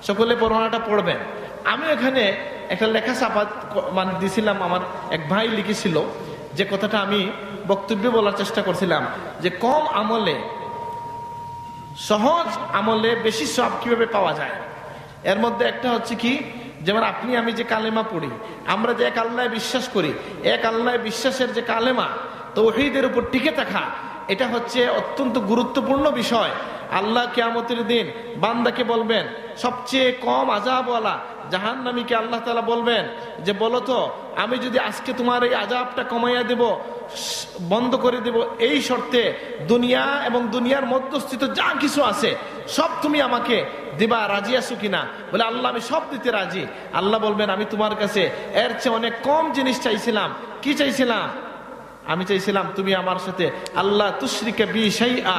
সকলে পরোয়ানাটা পড়বেন। আমি এখানে একটা লেখা ছাপা মানে দিছিলাম, আমার এক ভাই লিখেছিল যে কথাটা আমি বক্তব্যে বলার চেষ্টা করছিলাম, যে কম আমলে সহজ আমলে বেশি সওয়াব কিভাবে পাওয়া যায়। এর মধ্যে একটা হচ্ছে কি, যেমন আপনি আমি যে কালেমা পড়ি, আমরা যে এক আল্লাহয় বিশ্বাস করি, এক আল্লাহয় বিশ্বাসের যে কালেমা তাওহীদের উপর টিকে থাকা, এটা হচ্ছে অত্যন্ত গুরুত্বপূর্ণ বিষয়। আল্লাহ কিয়ামতের দিন বান্দাকে বলবেন, সবচেয়ে কম আযাবওয়ালা জাহান্নামীকে আল্লাহ তাআলা বলবেন যে বলো তো, আমি যদি আজকে তোমার এই আযাবটা কমাইয়া দেব, বন্ধ করে দেব, এই শর্তে দুনিয়া এবং দুনিয়ার মধ্যস্থিত যা কিছু আছে সব তুমি আমাকে দিবা, রাজি আছো কিনা? বলে আল্লাহ আমি সব দিতে রাজি। আল্লাহ বলবেন আমি তোমার কাছে এর চেয়ে অনেক কম জিনিস চাইছিলাম। কি চাইছিলাম? আমি চাইছিলাম তুমি আমার সাথে আল্লাহ তুশরিকা বি শাইআ,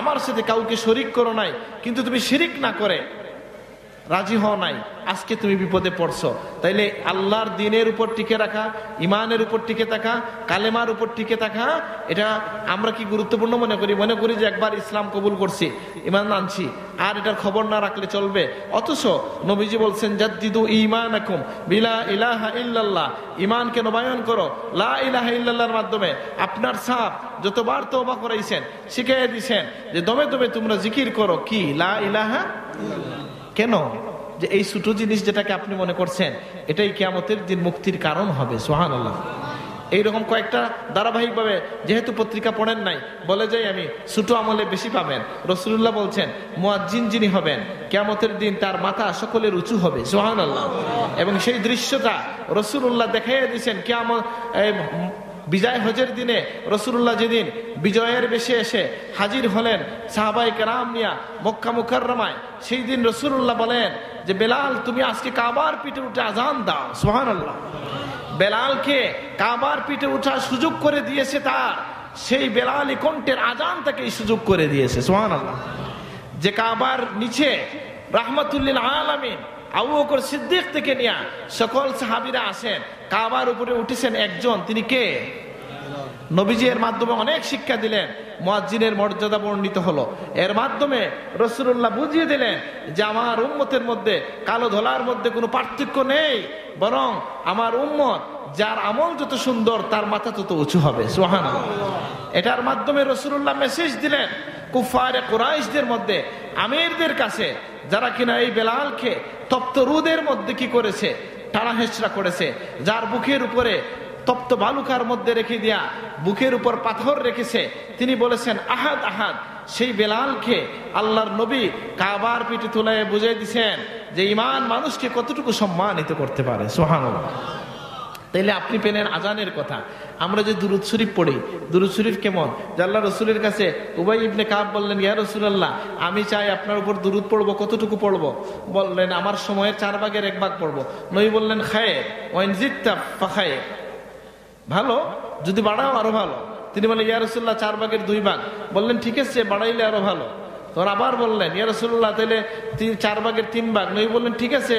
আমার সাথে কাউকে শরীক করো নাই, কিন্তু তুমি শিরিক না করে রাজি হও নাই, আজকে তুমি বিপদে পড়ছো। তাইলে আল্লাহর দ্বীনের উপর টিকে রাখা, ইমানের উপর টিকে থাকা, কালেমার উপর টিকে থাকা, এটা আমরা কি গুরুত্বপূর্ণ মনে করি? মনে করি যে একবার ইসলাম কবুল করছি, ইমান আনছি, আর এটার খবর না রাখলে চলবে। অথচ নবীজি বলছেন জাদ্দিদু ঈমানাকুম বিলা ইলাহা ইল্লাল্লাহ, ঈমানকে নবায়ন করো লা ইলাহা ইল্লাল্লাহর মাধ্যমে। আপনার সাহাব যতবার তওবা করাইছেন, শিখিয়ে দিয়েছেন যে দমে দমে তোমরা জিকির করো কি লা ইলাহা। কেন? যে এই ছোট জিনিস যেটাকে আপনি মনে করছেন এটাই কিয়ামতের দিন মুক্তির কারণ হবে। সুবহানাল্লাহ। এইরকম কয়েকটা ধারাবাহিকভাবে, যেহেতু পত্রিকা পড়েন নাই, বলে যাই আমি, ছোট আমলে বেশি পাবেন। রাসূলুল্লাহ বলছেন মুয়াজ্জিন যিনি হবেন কিয়ামতের দিন তার মাথা সকলের উঁচু হবে। সুবহানাল্লাহ। এবং সেই দৃশ্যটা রাসূলুল্লাহ দেখাইয়া দিয়েছেন কিয়ামত বিজয় হজের দিনে। রাসূলুল্লাহ যেদিন বিজয়ের বেশে এসে হাজির হলেন সাহাবায়ে কেরাম নিয়া মক্কা মুকাররমায়, সেই দিন রাসূলুল্লাহ বলেন যে বেলাল তুমি আজকে কাবার পিঠে উঠে আজান দাও। সুবহানাল্লাহ। বেলালকে কাবার পিঠে ওঠার সুযোগ করে দিয়েছে তার সেই বেলালি কণ্ঠের আজান তাকে সুযোগ করে দিয়েছে। সুবহানাল্লাহ। যে কাবার নিচে রাহমাতুল লিল আলামিন আবু বকর সিদ্দিক থেকে নিয়ে সকল সাহাবীরা আসেন, কাবার উপরে উঠেছেন একজন, তিনি কে? নবীজি এর মাধ্যমে অনেক শিক্ষা দিলেন, মুয়াজ্জিনের মর্যাদা বর্ণিত হলো। এর মাধ্যমে রাসূলুল্লাহ বুঝিয়ে দিলেন যে আমার উম্মতের মধ্যে কালো ধলার মধ্যে কোনো পার্থক্য নেই, বরং আমার উম্মত যার আমল যত সুন্দর তার মাথা তত উঁচু হবে। সুবহানাল্লাহ। এটার মাধ্যমে রাসূলুল্লাহ মেসেজ দিলেন কুফারে কুরাইশদের মধ্যে, আমিরদের কাছে, যারা কিনা এই বেলালকে তপ্ত রোদের মধ্যে কি করেছে, টানা হেঁচড়া করেছে, যার বুকের উপরে তপ্ত বালুকার মধ্যে রেখে দিয়া বুকের উপর পাথর রেখেছে, তিনি বলেছেন আহাদ আহাদ। সেই বেলালকে আল্লাহর নবী কাবার পিঠে তুলে বুঝিয়ে দিচ্ছেন যে ঈমান মানুষকে কতটুকু সম্মানিত করতে পারে। সুবহানাল্লাহ। তাইলে আপনি পেলেন আজানের কথা। আমরা যে দুরূদ শরীফ পড়ি, দুরূদ শরীফ কেমন? যে আল্লাহ রাসূলের কাছে উবাই ইবনে কাব বললেন ইয়া রাসূলুল্লাহ, আমি চাই আপনার উপর দুরূদ পড়বো, কতটুকু পড়বো? বললেন আমার সময়ের 4 ভাগের 1 ভাগ পড়বো। নবী বললেন খায়র ওয়াইন জিত্তা ফাখায়র, ভালো, যদি বাড়াও আরো ভালো। তিনি বললেন ইয়া রাসূলুল্লাহ 4 ভাগের 2 ভাগ। বললেন ঠিক আছে, বাড়াইলে আরো ভালো। তোর আবার বললেন ইয়া রাসূলুল্লাহ তাহলে 4 ভাগের 3 ভাগ। নবী বললেন ঠিক আছে,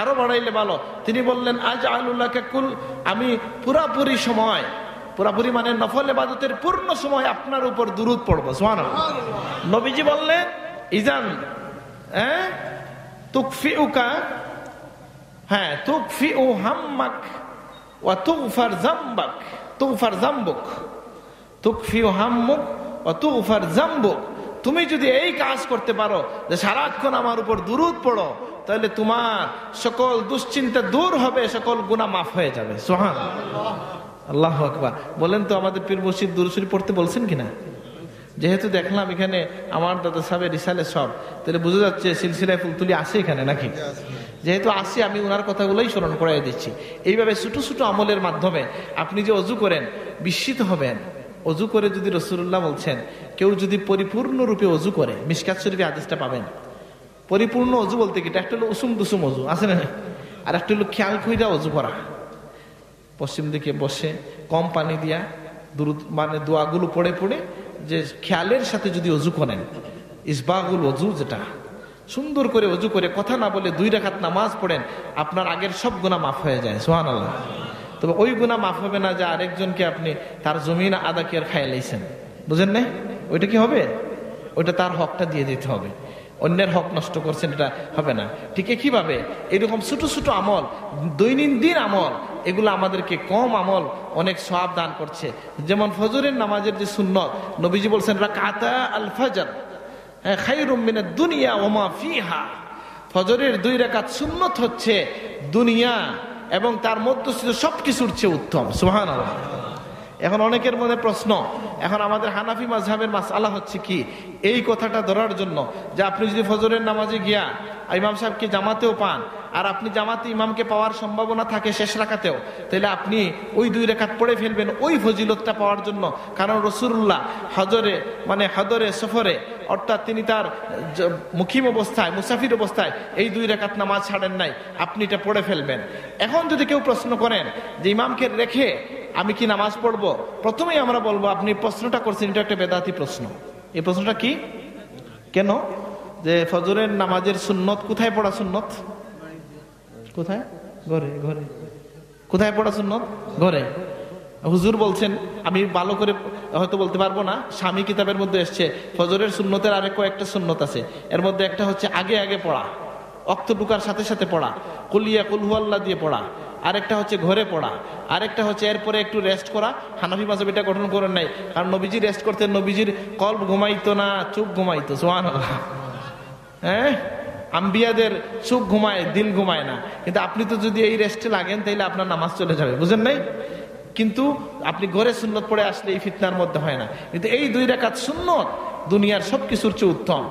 আরো বাড়াইলে ভালো। তিনি বললেন আজআলুলাকা কুল, আমি পুরাপুরি সময়, পুরাপুরি মানে নফল ইবাদতের পূর্ণ সময় আপনার উপর দুরূদ পড়ব। সুবহানাল্লাহ। নবীজি বললেন ইজান তুকফিউকা, হ্যাঁ তুকফিউ হাম্মাক ওয়া তুগফার যামবাক, তুগফার যামবুক, তুকফিউ হাম্মুক ওয়া তুগফার যামবুক। তুমি যদি এই কাজ করতে পারো যে সারাক্ষণ আমার উপর দুরূদ পড়ো, তাহলে তোমার সকল দুশ্চিন্তা দূর হবে, সকল গুনাহ মাফ হয়ে যাবে। সুবহানাল্লাহ। আল্লাহু আকবার। বলেন তো আমাদের পীর মুর্শিদ দুরূদ শরীফ পড়তে বলছেন কিনা? যেহেতু দেখলাম এখানে আমার দাদা সাহেবের রিসালে সব, তাহলে বুঝা যাচ্ছে সিলসিলায় ফুলতুলি আছে এখানে নাকি? যেহেতু আসি আমি ওনার কথাগুলোই স্মরণ করাই দিচ্ছি। এইভাবে ছোট ছোট আমলের মাধ্যমে আপনি যে অজু করেন বিস্মিত হবেন। অজু করে যদি রাসূলুল্লাহ বলছেন কেউ যদি পরিপূর্ণরূপে অজু করে, মিশকাত শরীফে হাদিসটা পাবেন। পরিপূর্ণ অজু বলতে কি, একটা হলো উসুম দুসুম অজু আছে না, আর একটা হলো খেয়াল কইরা অজু করা। পশ্চিম দিকে বসে কম পানি দিয়া দুরূদ মানে দোয়াগুলো পড়ে পড়ে যে খেয়ালের সাথে যদি অজু করেন, ইসবাগুল অজু, যেটা সুন্দর করে অজু করে কথা না বলে 2 রাকাত নামাজ পড়েন, আপনার আগের সব গুনাহ মাফ হয়ে যায়। সুবহানাল্লাহ। তবে ওই গুনাহ মাফ হবে না যে আরেকজনকে আপনি তার জমিন আদা কি আর খাইয়ে লাইছেন, বুঝেন না? ওইটা কি হবে? ওইটা তার হকটা দিয়ে দিতে হবে। অন্যের হক নষ্ট করছেন, এটা হবে না। ঠিক কিভাবে এরকম ছোট ছোট আমল, দৈনন্দিন আমল, এগুলো আমাদেরকে কম আমল অনেক সওয়াব দান করছে। যেমন ফজরের নামাজের যে সুন্নত, নবীজি বলছেন রাকাতা আল ফজর খায়রুম মিনাদ দুনিয়া ওয়া মা ফিহা। ফজরের 2 রাকাত সুন্নত হচ্ছে দুনিয়া এবং তার মধ্যস্থিত সবকিছুর চেয়ে উত্তম। সুবহানাল্লাহ। এখন অনেকের মনে প্রশ্ন, এখন আমাদের হানাফি মাযহাবের মাসআলা হচ্ছে কি, এই কথাটা ধরার জন্য যে আপনি যদি ফজরের নামাজে গিয়া ইমাম সাহেবকে জামাতেও পান, আর আপনি জামাতে ইমামকে পাওয়ার সম্ভাবনা থাকে শেষ রাকাতেও, তাহলে আপনি ওই 2 রাকাত পড়ে ফেলবেন ওই ফজিলতটা পাওয়ার জন্য। কারণ রাসূলুল্লাহ হজরে হদরে সফরে, অর্থাৎ তিনি তার মুকিম অবস্থায়, মুসাফির অবস্থায় এই 2 রাকাত নামাজ ছাড়েন নাই, আপনি এটা পড়ে ফেলবেন। এখন যদি কেউ প্রশ্ন করেন যে ইমামকে রেখে আমি কি নামাজ পড়বো, প্রথমেই আমরা বলবো আপনি প্রশ্নটা করছেন এটা একটা বেদাতি প্রশ্ন। এই প্রশ্নটা কি, কেন? যে ফজরের নামাজের সুন্নত কোথায় পড়া সুন্নত? কোথায়? ঘরে। ঘরে কোথায় পড়া সুন্নত? ঘরে। হুজুর বলছেন, আমি ভালো করে হয়তো বলতে পারবো না, স্বামী কিতাবের মধ্যে এসছে ফজরের সুন্নতের আরেক কয়েকটা সুন্নত আছে। এর মধ্যে একটা হচ্ছে আগে আগে পড়া, অক্ত ঢুকার সাথে সাথে পড়া, কুলিয়া কুল হুয়াল্লাহ দিয়ে পড়া, আরেকটা হচ্ছে ঘরে পড়া, আরেকটা হচ্ছে এরপরে একটু রেস্ট করা। হানাফি মাযহাব এটা গঠন করেন নাই, কারণ নবীজি রেস্ট করতেন, নবীজির কলব ঘুমাইতো না, চোখ ঘুমাইতো। সুবহানাল্লাহ। হ্যাঁ, আম্বিয়াদের চোখ ঘুমায়, দিল ঘুমায় না। কিন্তু আপনি তো যদি এই রেস্টে লাগেন তাহলে আপনার নামাজ চলে যাবে, বুঝেন নাই? কিন্তু আপনি ঘরে সুন্নত পড়ে আসলে এই ফিতনার মধ্যে হয় না। কিন্তু এই 2 রাকাত সুন্নত দুনিয়ার সবকিছুর চেয়ে উত্তম।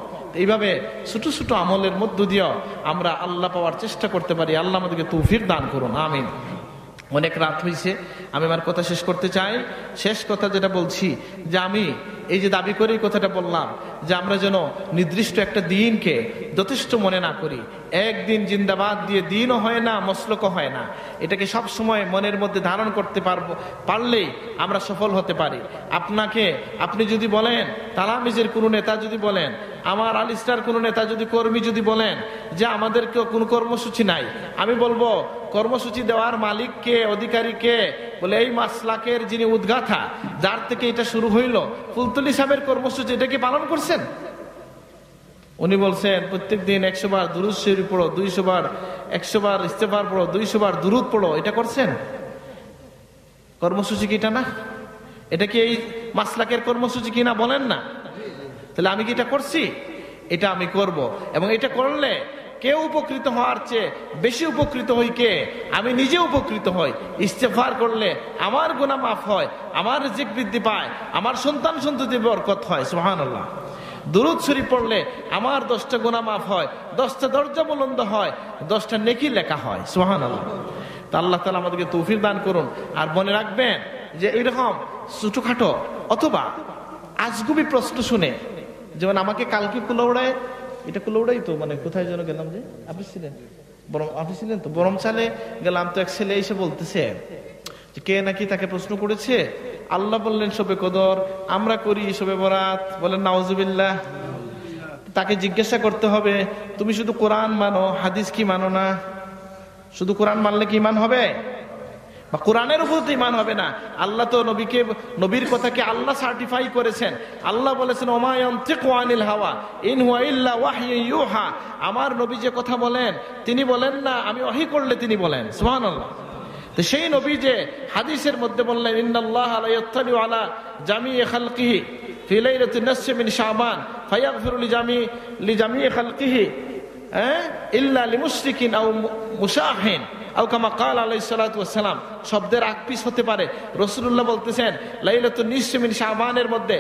এইভাবে ছোট ছোট আমলের মধ্য দিয়েও আমরা আল্লাহ পাওয়ার চেষ্টা করতে পারি। আল্লাহ আমাদেরকে তৌফিক দান করুন, আমিন। অনেক রাত হয়েছে, আমি আমার কথা শেষ করতে চাই। শেষ কথা যেটা বলছি, যে আমি এই যে দাবি করে এই কথাটা বললাম যে আমরা যেন নির্দিষ্ট একটা দিনকে যথেষ্ট মনে না করি। একদিন জিন্দাবাদ দিয়ে দিনও হয় না, মসলকও হয় না। এটাকে সব সময় মনের মধ্যে ধারণ করতে পারলেই আমরা সফল হতে পারি। আপনি যদি বলেন, তালামিজের কোনো নেতা যদি বলেন, আমার আলিস্টার কোনো নেতা যদি, কর্মী যদি বলেন যে আমাদের কোনো কর্মসূচি নাই, আমি বলবো কর্মসূচি দেওয়ার মালিক কে, অধিকারী কে? বলে এই মাসলাকের যিনি উদ্গাথা, যার থেকে এটা শুরু হইল, ফুলতলি সাহেবের কর্মসূচি, এটা কি পালন করছেন? উনি বলছেন প্রত্যেক দিন 100 বার দুরূদ শরীফ পড়ো, 200 বার 100 বার ইস্তেগফার পড়ো, 200 বার দুরূদ পড়ো। এটা করছেন? কর্মসূচি কি এটা না? এটা কি এই মাসলাকের কর্মসূচি কিনা বলেন না? তাহলে আমি কি এটা করছি? এটা আমি করব, এবং এটা করলে কেউ উপকৃত হওয়ার চেয়ে বেশি উপকৃত হই কে? আমি নিজে উপকৃত হই। ইস্তেগফার করলে আমার গুনাহ মাফ হয়, আমার রিজিক বৃদ্ধি পায়, আমার সন্তান সন্ততি বরকত হয়। সুবহানাল্লাহ। দুরূদ শরীফ পড়লে আমার 10টা গুনাহ মাফ হয়, 10টা দরজা বুলন্দ হয়, 10টা নেকি লেখা হয়। সুবহানাল্লাহ। তা আল্লাহ তাআলা আমাদেরকে তৌফিক দান করুন। আর মনে রাখবেন যে এরকম ছোটখাটো অথবা আজগুবি প্রশ্ন শুনে, যেমন আমাকে কালকে কুলাউড়ায়, এটা কুলাউড়াই তো, মানে কোথায় যেন গেলাম, যে আপনি ছিলেন আপনি ছিলেন তো বরমচালে গেলাম, তো এক ছেলে এসে বলতেছে যে কে নাকি তাকে প্রশ্ন করেছে, আল্লাহ বললেন শবে কদর, আমরা করি শবে বরাত, বলেন নাউজুবিল্লাহ। তাকে জিজ্ঞাসা করতে হবে, তুমি শুধু কোরআন মানো, হাদিস কি মানো না? শুধু কোরআন মানলে কি ইমান হবে? বা কোরআনের উপর তো ইমান হবে না। আল্লাহ তো নবীর কথাকে আল্লাহ সার্টিফাই করেছেন। আল্লাহ বলেছেন ওমা ইয়ানতিকু আনিল হাওয়া ইন হুয়া ইল্লা ওয়াহয়ুন ইউহা। আমার নবী যে কথা বলেন তিনি বলেন না, আমি ওহী করলে তিনি বলেন। সুবহানাল্লাহ। তো সেই নবী যে হাদিসের মধ্যে বললেন ইন্নাল্লাহা লা ইয়াত্তালিউ আলা জামিই খালকিহি ফি লাইলাতিন নিসফি মিন শাবান ফায়াগফিরু লিজামিই খালকিহি ইল্লা লিমুশরিকিন আও মুশাহিন আও কামা ক্বাল আলাইহিস সালাতু ওয়াস সালাম। শব্দের আকপিস হতে পারে। রাসূলুল্লাহ বলতেছেন লাইলাতুন নিসফি মিন শাবানের মধ্যে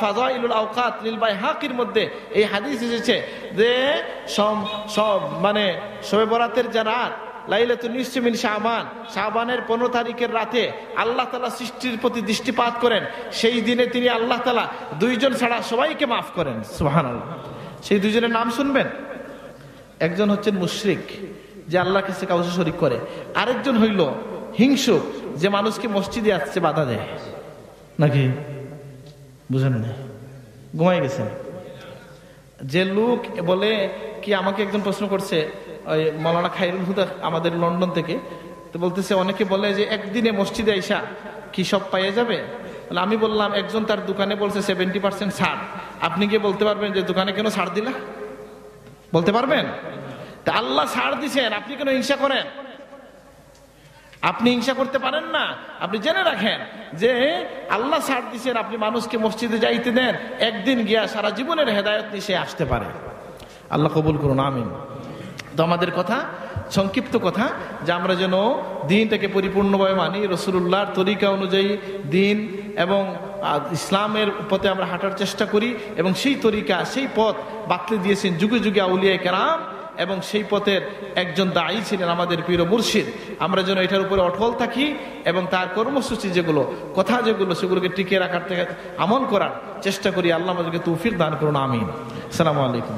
ফাযাইলুল আওকাত লিল বাইহাকির মধ্যে এই হাদিস এসেছে যে মানে শবে বরাতের যে রাত, লাইলাতুন নিসফি মিন শাবান, শাবানের 15 তারিখের রাতে আল্লাহ তাআলা সৃষ্টির প্রতি দৃষ্টিপাত করেন। সেই দিনে তিনি আল্লাহ তাআলা 2 জন ছাড়া সবাইকে মাফ করেন। সুবহানাল্লাহ। সেই 2 জনের নাম শুনবেন। একজন হচ্ছেন মুশরিক, যে আল্লাহর কাছে কাউকে শরীক করে। আরেকজন হইল হিংসুক, যে মানুষকে মসজিদে আসতে বাধা দেয়। নাকি বুঝেন না? ঘুমাই গেছেন। যে লোক বলে কি, আমাকে একজন প্রশ্ন করছে, ওই মাওলানা খায়রুল হুদা আমাদের লন্ডন থেকে, তো বলতেছে অনেকে বলে যে একদিনে মসজিদে আইসা কি সব পাইয়া যাবে? আমি বললাম একজন তার দোকানে বলছে 70% ছাড়, আপনি গিয়ে বলতে পারবেন যে দোকানে কেন ছাড় দিলা? বলতে পারবেন? তা আল্লাহ ছাড় দিছেন, আপনি কেন হিংসা করেন? আপনি হিংসা করতে পারেন না। আপনি জেনে রাখেন যে আল্লাহ ছাড় দিছেন, আপনি মানুষকে মসজিদে যাইতে দেন, একদিন গিয়া সারা জীবনের হেদায়েত নিয়ে সে আসতে পারে। আল্লাহ কবুল করুন, আমিন। তো আমাদের কথা, সংক্ষিপ্ত কথা, যে আমরা যেন দিনটাকে পরিপূর্ণভাবে মানি, রাসূলুল্লাহর তরিকা অনুযায়ী দিন এবং ইসলামের পথে আমরা হাঁটার চেষ্টা করি, এবং সেই তরিকা, সেই পথ বাতলে দিয়েছেন যুগে যুগে আউলিয়া কেরাম, এবং সেই পথের একজন দায়ী ছিলেন আমাদের পীর ও মুর্শিদ। আমরা যেন এটার উপরে অটল থাকি এবং তার কর্মসূচি যেগুলো, কথা যেগুলো, সেগুলোকে টিকিয়ে রাখার থেকে আমল করার চেষ্টা করি। আল্লাহ আমাদেরকে তৌফিক দান করুন, আমিন। আসসালামু আলাইকুম।